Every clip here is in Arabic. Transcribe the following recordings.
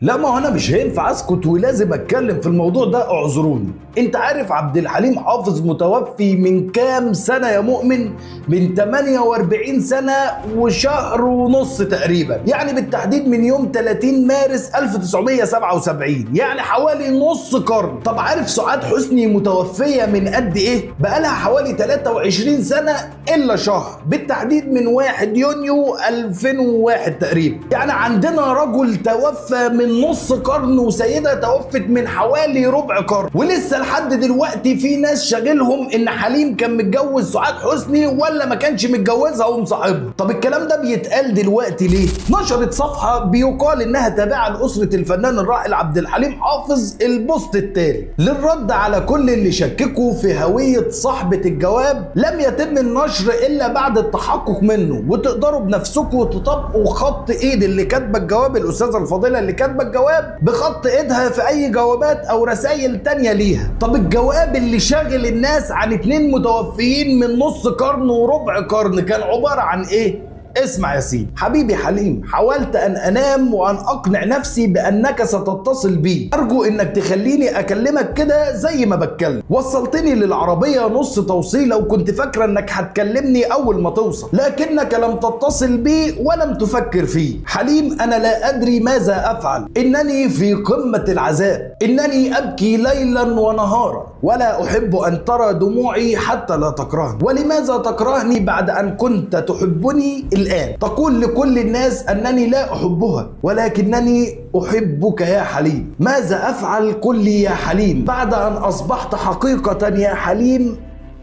لا، ما هو انا مش هينفع اسكت ولازم اتكلم في الموضوع ده، اعذروني. انت عارف عبد الحليم حافظ متوفي من كام سنة يا مؤمن؟ من 48 سنة وشهر ونص تقريبا، يعني بالتحديد من يوم 30 مارس 1977، يعني حوالي نص قرن. طب عارف سعاد حسني متوفية من قد ايه؟ بقالها حوالي 23 سنة الا شهر، بالتحديد من 1 يونيو 2001 تقريبا. يعني عندنا رجل توفى من نص قرن وسيدة توفت من حوالي ربع قرن، ولسه لحد دلوقتي في ناس شاغلهم ان حليم كان متجوز سعاد حسني ولا ما كانش متجوزها ومصاحبها. طب الكلام ده بيتقال دلوقتي ليه؟ نشرت صفحة بيقال انها تابعة لأسرة الفنان الراحل عبد الحليم حافظ البوست التالي للرد على كل اللي شككوا في هوية صاحبة الجواب: لم يتم النشر الا بعد التحقق منه، وتقدروا بنفسكم تطبقوا خط ايد اللي كاتبه الجواب، الاستاذة الفاضلة اللي كاتبه الجواب، بخط ايدها في اي جوابات او رسائل تانية ليها. طب الجواب اللي شاغل الناس عن 2 متوفيين من نص قرن وربع قرن كان عبارة عن ايه؟ اسمع يا سيدي: حبيبي حليم، حاولت ان انام وان اقنع نفسي بانك ستتصل بي، ارجو انك تخليني اكلمك كده زي ما بتكلم. وصلتني للعربية نص توصيلة وكنت فاكرة انك هتكلمني اول ما توصل، لكنك لم تتصل بي ولم تفكر فيه. حليم، انا لا ادري ماذا افعل، انني في قمة العذاب، انني ابكي ليلا ونهارا، ولا احب ان ترى دموعي حتى لا تكرهني. ولماذا تكرهني بعد ان كنت تحبني الآن؟ تقول لكل الناس أنني لا أحبها، ولكنني أحبك يا حليم. ماذا أفعل؟ قل لي يا حليم، بعد أن أصبحت حقيقة يا حليم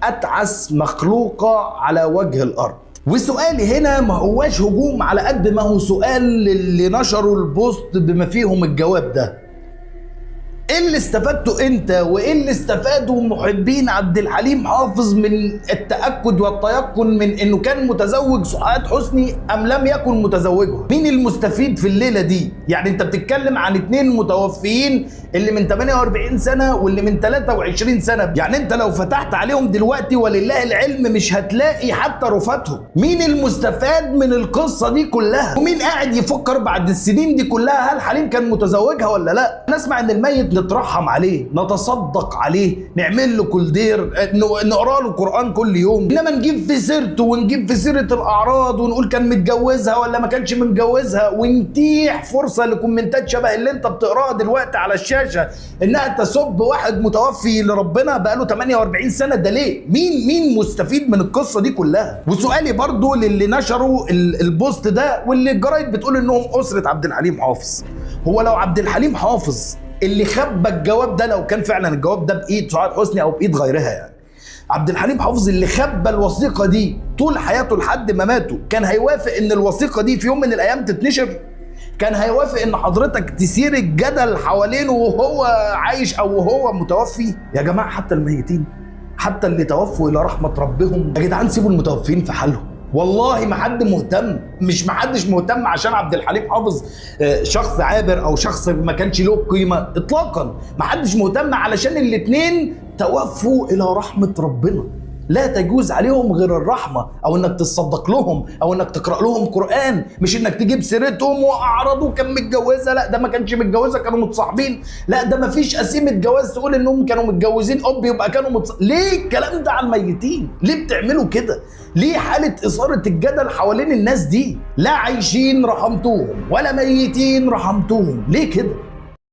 أتعس مخلوقة على وجه الأرض. وسؤالي هنا ما هواش هجوم على قد ما هو سؤال للي نشروا البوست بما فيهم الجواب ده: ايه اللي استفدته انت وايه اللي استفادوا محبين عبد الحليم حافظ من التأكد والتيقن من انه كان متزوج سعاد حسني ام لم يكن متزوجها؟ مين المستفيد في الليلة دي؟ يعني انت بتتكلم عن 2 متوفيين، اللي من 48 سنة واللي من 23 سنة. يعني انت لو فتحت عليهم دلوقتي ولله العلم مش هتلاقي حتى رفاتهم. مين المستفاد من القصة دي كلها؟ ومين قاعد يفكر بعد السنين دي كلها هل حليم كان متزوجها ولا لا؟ نسمع ان الميت نترحم عليه، نتصدق عليه، نعمل له كل دير، نقرا له قرآن كل يوم، انما نجيب في سيرته ونجيب في سيرة الاعراض ونقول كان متجوزها ولا ما كانش متجوزها، ونتيح فرصة لكومنتات شبه اللي انت بتقراها دلوقتي على الشاشة انها تسب واحد متوفي لربنا بقاله 48 سنة. ده ليه؟ مين مستفيد من القصة دي كلها؟ وسؤالي برضو للي نشروا البوست ده واللي الجرايد بتقول انهم أسرة عبد الحليم حافظ: هو لو عبد الحليم حافظ اللي خبى الجواب ده، لو كان فعلا الجواب ده بايد سعاد حسني او بايد غيرها، يعني عبد الحليم حافظ اللي خبى الوثيقه دي طول حياته لحد ما ماته، كان هيوافق ان الوثيقه دي في يوم من الايام تتنشر؟ كان هيوافق ان حضرتك تثير الجدل حوالينه وهو عايش او وهو متوفي؟ يا جماعه، حتى الميتين، حتى اللي توفوا الى رحمه ربهم، يا جدعان سيبوا المتوفين في حالهم. والله ما حد مهتم، مش محدش مهتم عشان عبد الحليم حافظ شخص عابر او شخص ما كانش له قيمه اطلاقا. ما حدش مهتم علشان الاتنين توفوا الى رحمه ربنا، لا تجوز عليهم غير الرحمه، او انك تصدق لهم، او انك تقرا لهم قران، مش انك تجيب سيرتهم واعرضوا كان متجوزه، لا ده ما كانش متجوزه، كانوا متصاحبين، لا ده ما فيش قسيمه جواز تقول انهم كانوا متجوزين يبقى كانوا ليه الكلام ده على الميتين؟ ليه بتعملوا كده؟ ليه حاله اثاره الجدل حوالين الناس دي؟ لا عايشين رحمتوهم ولا ميتين رحمتوهم، ليه كده؟